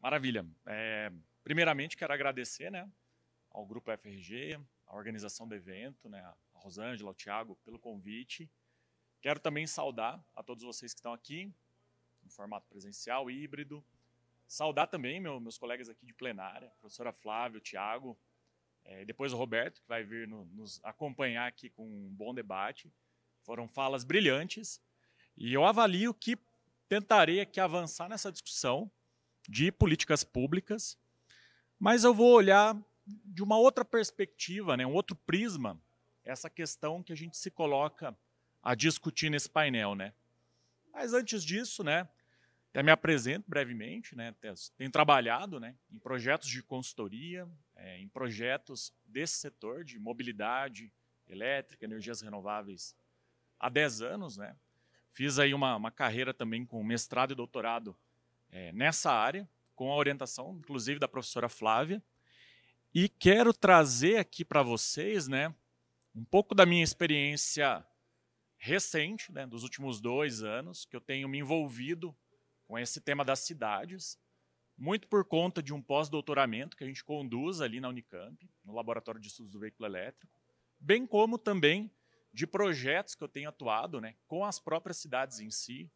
Maravilha. Primeiramente, quero agradecer, né, ao Grupo FRG, à organização do evento, né, a Rosângela, ao Thiago, pelo convite. Quero também saudar a todos vocês que estão aqui, em formato presencial, híbrido. Saudar também meus colegas aqui de plenária, a professora Flávia, o Thiago, depois o Roberto, que vai vir nos acompanhar aqui com um bom debate. Foram falas brilhantes e eu avalio que tentarei aqui avançar nessa discussão de políticas públicas, mas eu vou olhar de uma outra perspectiva, né, um outro prisma, essa questão que a gente se coloca a discutir nesse painel, né? Mas antes disso, né, até me apresento brevemente, né, tenho trabalhado, né, em projetos de consultoria, em projetos desse setor de mobilidade elétrica, energias renováveis há 10 anos, né? Fiz aí uma carreira também com mestrado e doutorado nessa área, com a orientação, inclusive, da professora Flávia. E quero trazer aqui para vocês, né, um pouco da minha experiência recente, né, dos últimos 2 anos, que eu tenho me envolvido com esse tema das cidades, muito por conta de um pós-doutoramento que a gente conduz ali na Unicamp, no Laboratório de Estudos do Veículo Elétrico, bem como também de projetos que eu tenho atuado, né, com as próprias cidades em si,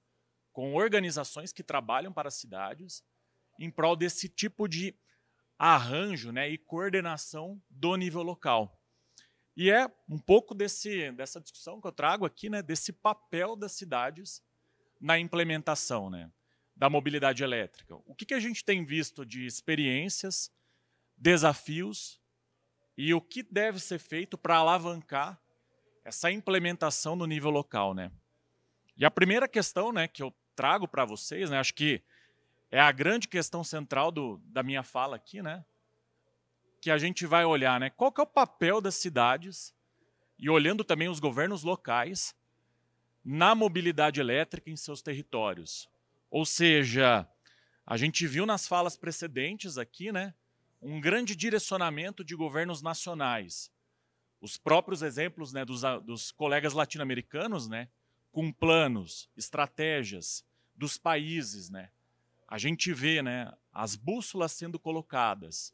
com organizações que trabalham para as cidades, em prol desse tipo de arranjo, né, e coordenação do nível local. E é um pouco dessa discussão que eu trago aqui, né, desse papel das cidades na implementação, né, da mobilidade elétrica. O que a gente tem visto de experiências, desafios e o que deve ser feito para alavancar essa implementação no nível local, né? E a primeira questão, né, que eu trago para vocês, né, acho que é a grande questão central da minha fala aqui, né, que a gente vai olhar, né, qual que é o papel das cidades e olhando também os governos locais na mobilidade elétrica em seus territórios. Ou seja, a gente viu nas falas precedentes aqui, né, um grande direcionamento de governos nacionais. Os próprios exemplos, né, dos colegas latino-americanos, né, com planos, estratégias dos países, né, a gente vê, né, as bússolas sendo colocadas.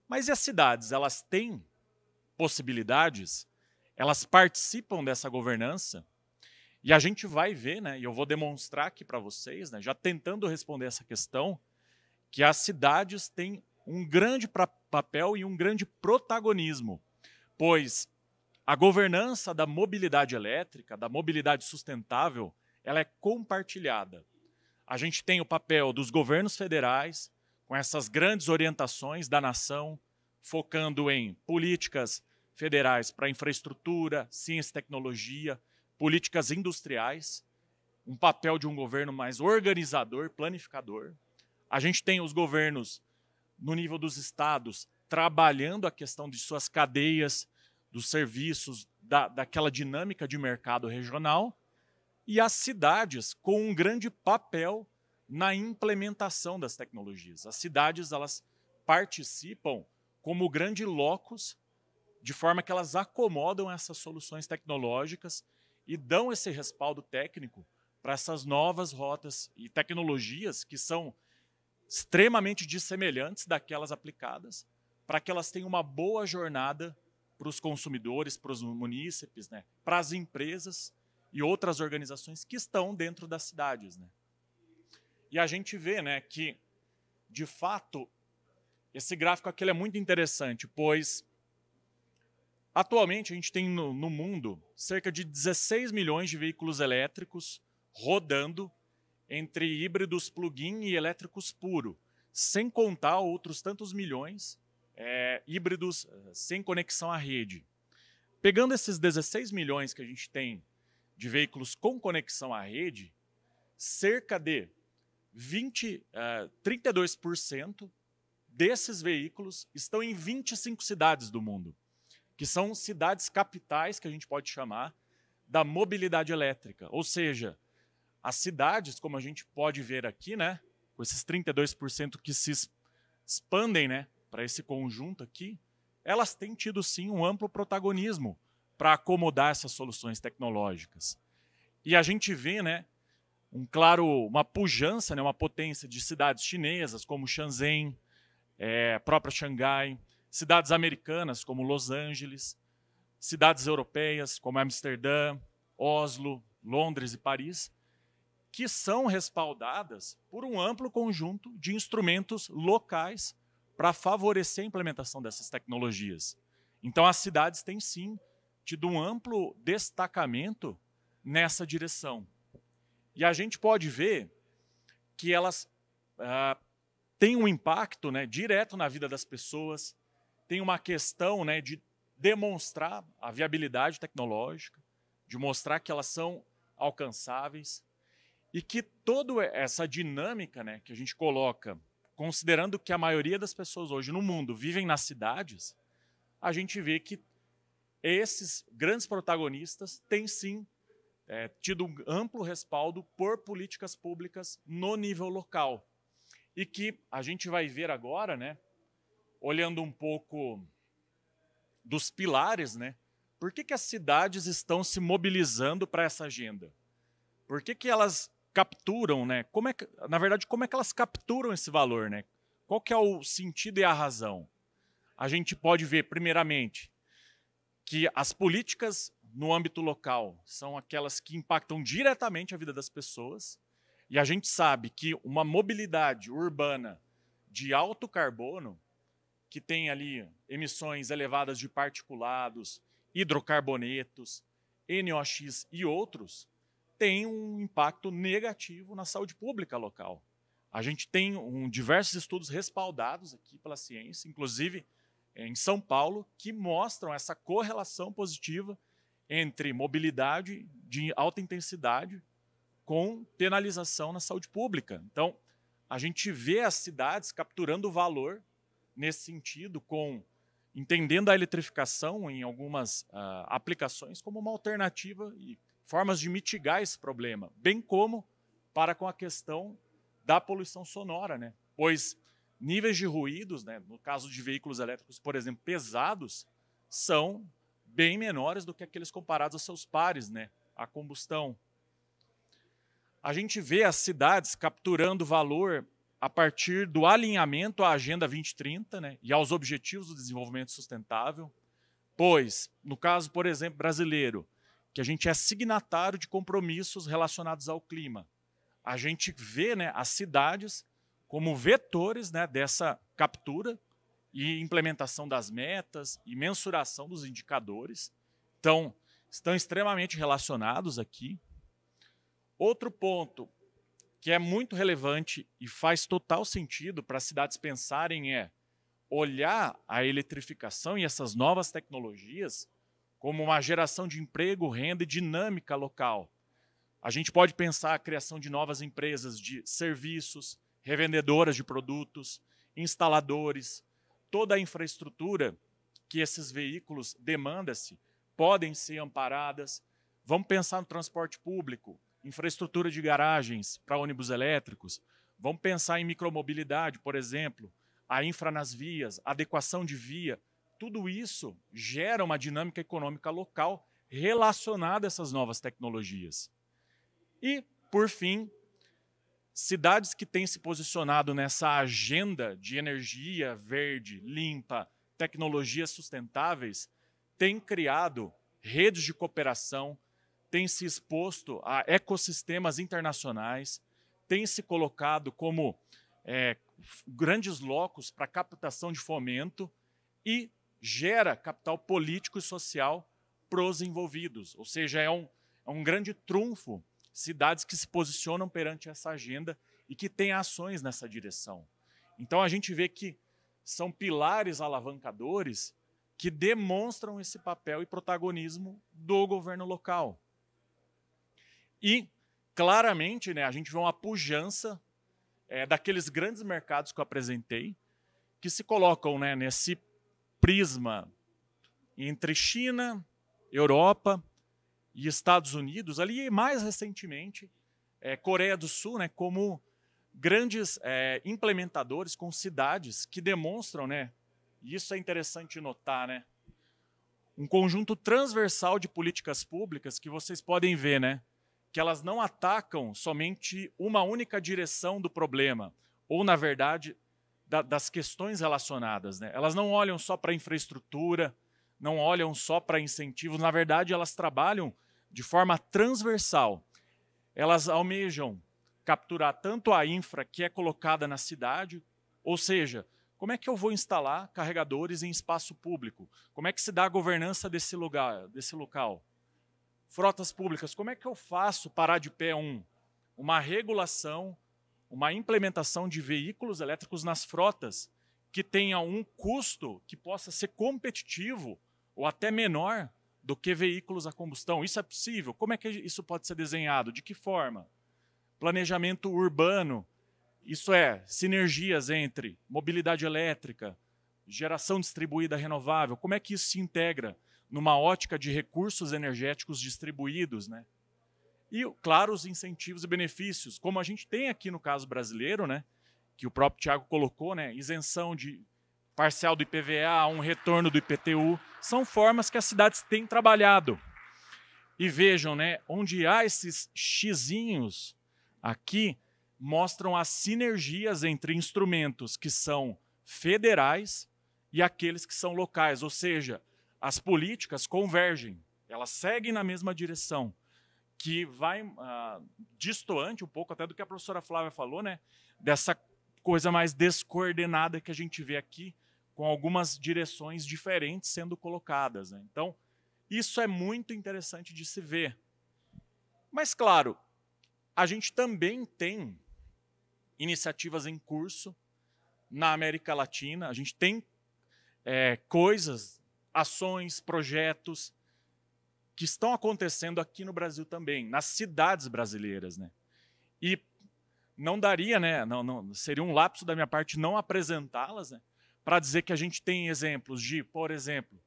Mas e as cidades? Elas têm possibilidades? Elas participam dessa governança? E a gente vai ver, né, e eu vou demonstrar aqui para vocês, né, já tentando responder essa questão, que as cidades têm um grande papel e um grande protagonismo, pois a governança da mobilidade elétrica, da mobilidade sustentável, ela é compartilhada. A gente tem o papel dos governos federais, com essas grandes orientações da nação, focando em políticas federais para infraestrutura, ciência e tecnologia, políticas industriais, um papel de um governo mais organizador, planificador. A gente tem os governos, no nível dos estados, trabalhando a questão de suas cadeias, dos serviços, daquela dinâmica de mercado regional, e as cidades com um grande papel na implementação das tecnologias. As cidades, elas participam como grande locus, de forma que elas acomodam essas soluções tecnológicas e dão esse respaldo técnico para essas novas rotas e tecnologias que são extremamente dissemelhantes daquelas aplicadas, para que elas tenham uma boa jornada para os consumidores, para os munícipes, né, para as empresas e outras organizações que estão dentro das cidades, né? E a gente vê, né, que, de fato, esse gráfico aqui é muito interessante, pois atualmente a gente tem no mundo cerca de 16 milhões de veículos elétricos rodando entre híbridos plug-in e elétricos puro, sem contar outros tantos milhões híbridos sem conexão à rede. Pegando esses 16 milhões que a gente tem de veículos com conexão à rede, cerca de 32% desses veículos estão em 25 cidades do mundo, que são cidades capitais, que a gente pode chamar, da mobilidade elétrica. Ou seja, as cidades, como a gente pode ver aqui, né, com esses 32% que se expandem, né, para esse conjunto aqui, elas têm tido sim um amplo protagonismo para acomodar essas soluções tecnológicas. E a gente vê, né, uma pujança, né, uma potência de cidades chinesas, como Shenzhen, própria Xangai, cidades americanas, como Los Angeles, cidades europeias, como Amsterdã, Oslo, Londres e Paris, que são respaldadas por um amplo conjunto de instrumentos locais para favorecer a implementação dessas tecnologias. Então, as cidades têm, sim, tido um amplo destacamento nessa direção. E a gente pode ver que elas têm um impacto, né, direto na vida das pessoas, tem uma questão, né, de demonstrar a viabilidade tecnológica, de mostrar que elas são alcançáveis e que toda essa dinâmica, né, que a gente coloca, considerando que a maioria das pessoas hoje no mundo vivem nas cidades, a gente vê que esses grandes protagonistas têm, sim, tido um amplo respaldo por políticas públicas no nível local. E que a gente vai ver agora, né, olhando um pouco dos pilares, né, por que as cidades estão se mobilizando para essa agenda? Por que elas capturam, né, na verdade, como é que elas capturam esse valor, né? Qual que é o sentido e a razão? A gente pode ver, primeiramente, que as políticas no âmbito local são aquelas que impactam diretamente a vida das pessoas, e a gente sabe que uma mobilidade urbana de alto carbono, que tem ali emissões elevadas de particulados, hidrocarbonetos, NOx e outros, tem um impacto negativo na saúde pública local. A gente tem diversos estudos respaldados aqui pela ciência, inclusive em São Paulo, que mostram essa correlação positiva entre mobilidade de alta intensidade com penalização na saúde pública. Então, a gente vê as cidades capturando valor nesse sentido, entendendo a eletrificação em algumas aplicações como uma alternativa e formas de mitigar esse problema, bem como para com a questão da poluição sonora, né? Pois níveis de ruídos, né, no caso de veículos elétricos, por exemplo, pesados, são bem menores do que aqueles comparados aos seus pares, né, a combustão. A gente vê as cidades capturando valor a partir do alinhamento à Agenda 2030, né, e aos Objetivos do Desenvolvimento Sustentável, pois, no caso, por exemplo, brasileiro, que a gente é signatário de compromissos relacionados ao clima, a gente vê, né, as cidades como vetores, né, dessa captura e implementação das metas e mensuração dos indicadores. Então, estão extremamente relacionados aqui. Outro ponto que é muito relevante e faz total sentido para as cidades pensarem olhar a eletrificação e essas novas tecnologias como uma geração de emprego, renda e dinâmica local. A gente pode pensar a criação de novas empresas de serviços, revendedoras de produtos, instaladores, toda a infraestrutura que esses veículos demandam-se podem ser amparadas. Vamos pensar no transporte público, infraestrutura de garagens para ônibus elétricos. Vamos pensar em micromobilidade, por exemplo, a infra nas vias, adequação de via. Tudo isso gera uma dinâmica econômica local relacionada a essas novas tecnologias. E, por fim, cidades que têm se posicionado nessa agenda de energia verde, limpa, tecnologias sustentáveis, têm criado redes de cooperação, têm se exposto a ecossistemas internacionais, têm se colocado como grandes locos para captação de fomento e gera capital político e social para os envolvidos. Ou seja, é um grande trunfo cidades que se posicionam perante essa agenda e que têm ações nessa direção. Então, a gente vê que são pilares alavancadores que demonstram esse papel e protagonismo do governo local. E, claramente, né, a gente vê uma pujança daqueles grandes mercados que eu apresentei, que se colocam, né, nesse prisma entre China, Europa e Estados Unidos, ali mais recentemente, Coreia do Sul, né, como grandes implementadores com cidades que demonstram, né, e isso é interessante notar, né, um conjunto transversal de políticas públicas que vocês podem ver, né, que elas não atacam somente uma única direção do problema, ou, na verdade, das questões relacionadas, né? Elas não olham só para a infraestrutura, não olham só para incentivos, na verdade, elas trabalham de forma transversal. Elas almejam capturar tanto a infra que é colocada na cidade, ou seja, como é que eu vou instalar carregadores em espaço público? Como é que se dá a governança desse lugar, desse local? Frotas públicas, como é que eu faço parar de pé uma regulação, uma implementação de veículos elétricos nas frotas que tenha um custo que possa ser competitivo ou até menor do que veículos a combustão? Isso é possível? Como é que isso pode ser desenhado? De que forma? Planejamento urbano, isso é, sinergias entre mobilidade elétrica, geração distribuída renovável, como é que isso se integra numa ótica de recursos energéticos distribuídos, né? E, claro, os incentivos e benefícios, como a gente tem aqui no caso brasileiro, né, que o próprio Thiago colocou, né, isenção de parcial do IPVA, um retorno do IPTU, são formas que as cidades têm trabalhado. E vejam, né, onde há esses xizinhos aqui, mostram as sinergias entre instrumentos que são federais e aqueles que são locais, ou seja, as políticas convergem, elas seguem na mesma direção, que vai distoante um pouco até do que a professora Flávia falou, né, dessa coisa mais descoordenada que a gente vê aqui, com algumas direções diferentes sendo colocadas, né? Então, isso é muito interessante de se ver. Mas, claro, a gente também tem iniciativas em curso na América Latina, a gente tem coisas, ações, projetos que estão acontecendo aqui no Brasil também, nas cidades brasileiras, né? E não daria, né, seria um lapso da minha parte não apresentá-las, né, para dizer que a gente tem exemplos de, por exemplo,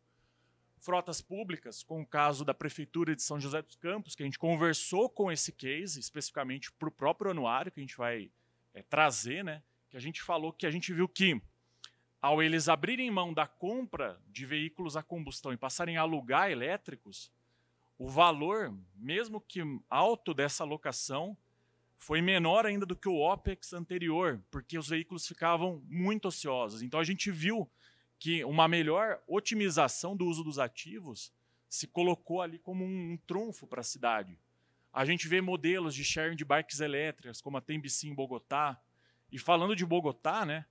frotas públicas, com o caso da Prefeitura de São José dos Campos, que a gente conversou com esse case, especificamente para o próprio anuário, que a gente vai trazer, né, que a gente falou que a gente viu que, ao eles abrirem mão da compra de veículos a combustão e passarem a alugar elétricos, o valor, mesmo que alto dessa alocação, foi menor ainda do que o OPEX anterior, porque os veículos ficavam muito ociosos. Então a gente viu que uma melhor otimização do uso dos ativos se colocou ali como um trunfo para a cidade. A gente vê modelos de sharing de bikes elétricas, como a Tembici em Bogotá. E falando de Bogotá, né,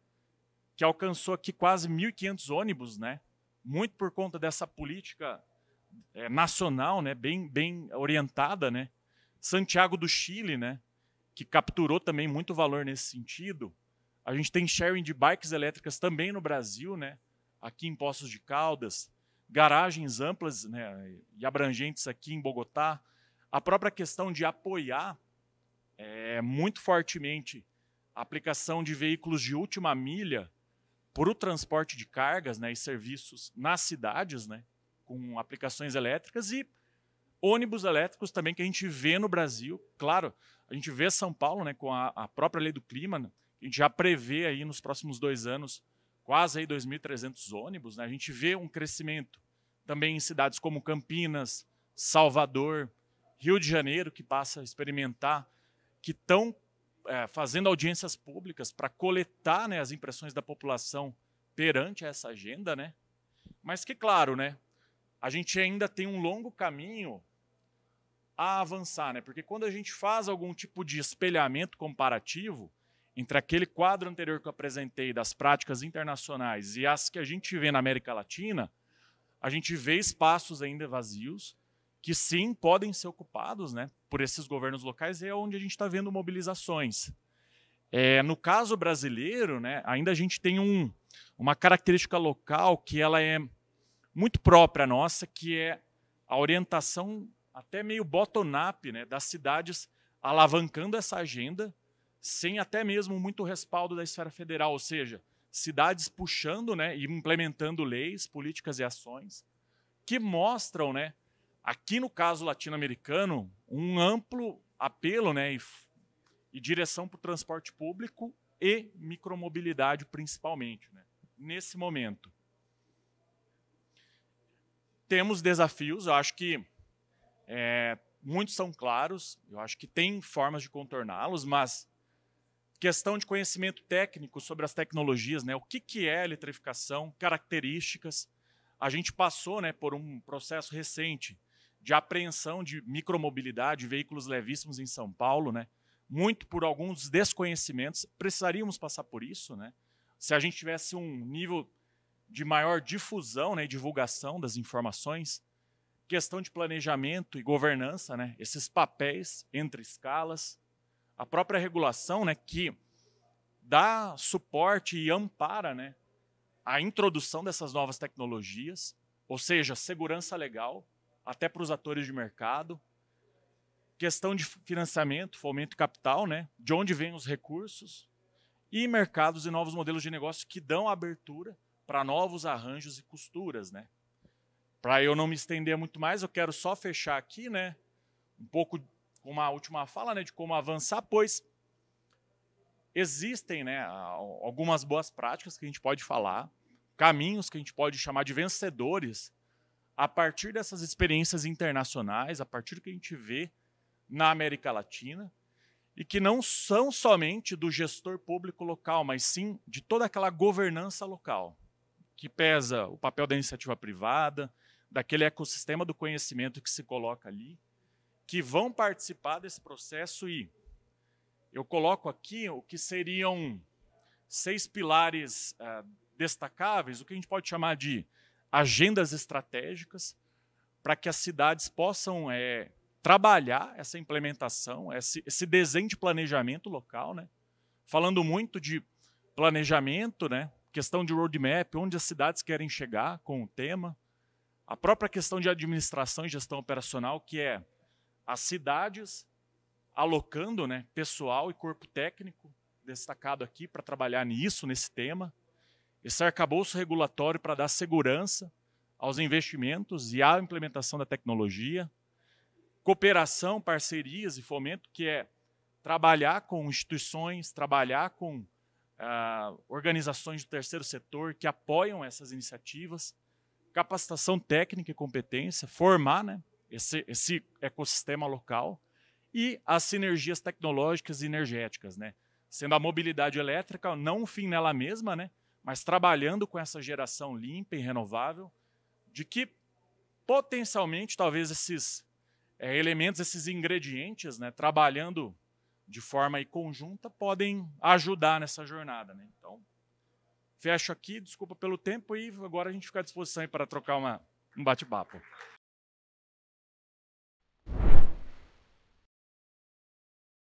que alcançou aqui quase 1.500 ônibus, né, muito por conta dessa política nacional, né, bem orientada, né. Santiago do Chile, né, que capturou também muito valor nesse sentido. A gente tem sharing de bikes elétricas também no Brasil, né, aqui em Poços de Caldas, garagens amplas, né, e abrangentes aqui em Bogotá. A própria questão de apoiar muito fortemente a aplicação de veículos de última milha para o transporte de cargas, né, e serviços nas cidades, né, com aplicações elétricas, e ônibus elétricos também que a gente vê no Brasil. Claro, a gente vê São Paulo, né, com a própria lei do clima, né, a gente já prevê aí nos próximos 2 anos quase aí 2.300 ônibus, né, a gente vê um crescimento também em cidades como Campinas, Salvador, Rio de Janeiro, que passa a experimentar, que estão fazendo audiências públicas para coletar, né, as impressões da população perante essa agenda, né? Mas que, claro, né, a gente ainda tem um longo caminho a avançar, né? Porque quando a gente faz algum tipo de espelhamento comparativo entre aquele quadro anterior que eu apresentei das práticas internacionais e as que a gente vê na América Latina, a gente vê espaços ainda vazios que sim podem ser ocupados, né, por esses governos locais, e é onde a gente está vendo mobilizações. No caso brasileiro, né, ainda a gente tem uma característica local que ela é muito própria nossa, que é a orientação até meio bottom-up, né, das cidades alavancando essa agenda, sem até mesmo muito respaldo da esfera federal, ou seja, cidades puxando, né, e implementando leis, políticas e ações que mostram, né, aqui no caso latino-americano, um amplo apelo, né, e direção para o transporte público e micromobilidade principalmente, né, nesse momento. Temos desafios, eu acho que muitos são claros, eu acho que tem formas de contorná-los, mas questão de conhecimento técnico sobre as tecnologias, né? O que é eletrificação, características. A gente passou, né, por um processo recente de apreensão de micromobilidade, veículos levíssimos em São Paulo, né? Muito por alguns desconhecimentos. Precisaríamos passar por isso, né? Se a gente tivesse um nível de maior difusão, né, e divulgação das informações, questão de planejamento e governança, né, esses papéis entre escalas, a própria regulação, né, que dá suporte e ampara, né, a introdução dessas novas tecnologias, ou seja, segurança legal, até para os atores de mercado, questão de financiamento, fomento e capital, né, de onde vêm os recursos, e mercados e novos modelos de negócio que dão abertura para novos arranjos e costuras, né. Para eu não me estender muito mais, eu quero só fechar aqui, né, um pouco com uma última fala, né, de como avançar, pois existem, né, algumas boas práticas que a gente pode falar, caminhos que a gente pode chamar de vencedores a partir dessas experiências internacionais, a partir do que a gente vê na América Latina, e que não são somente do gestor público local, mas sim de toda aquela governança local, que pesa o papel da iniciativa privada, daquele ecossistema do conhecimento que se coloca ali, que vão participar desse processo. E eu coloco aqui o que seriam 6 pilares destacáveis, o que a gente pode chamar de agendas estratégicas, para que as cidades possam trabalhar essa implementação, esse desenho de planejamento local, né? Falando muito de planejamento, né? Questão de roadmap, onde as cidades querem chegar com o tema, a própria questão de administração e gestão operacional, que é as cidades alocando, né, pessoal e corpo técnico destacado aqui para trabalhar nisso, nesse tema, esse arcabouço regulatório para dar segurança aos investimentos e à implementação da tecnologia, cooperação, parcerias e fomento, que é trabalhar com instituições, trabalhar com organizações do terceiro setor que apoiam essas iniciativas, capacitação técnica e competência, formar, né, esse ecossistema local, e as sinergias tecnológicas e energéticas, né, sendo a mobilidade elétrica não um fim nela mesma, né, mas trabalhando com essa geração limpa e renovável, de que potencialmente talvez esses elementos, esses ingredientes, né, trabalhando de forma conjunta, podem ajudar nessa jornada, né? Então, fecho aqui, desculpa pelo tempo, e agora a gente fica à disposição aí para trocar um bate-papo.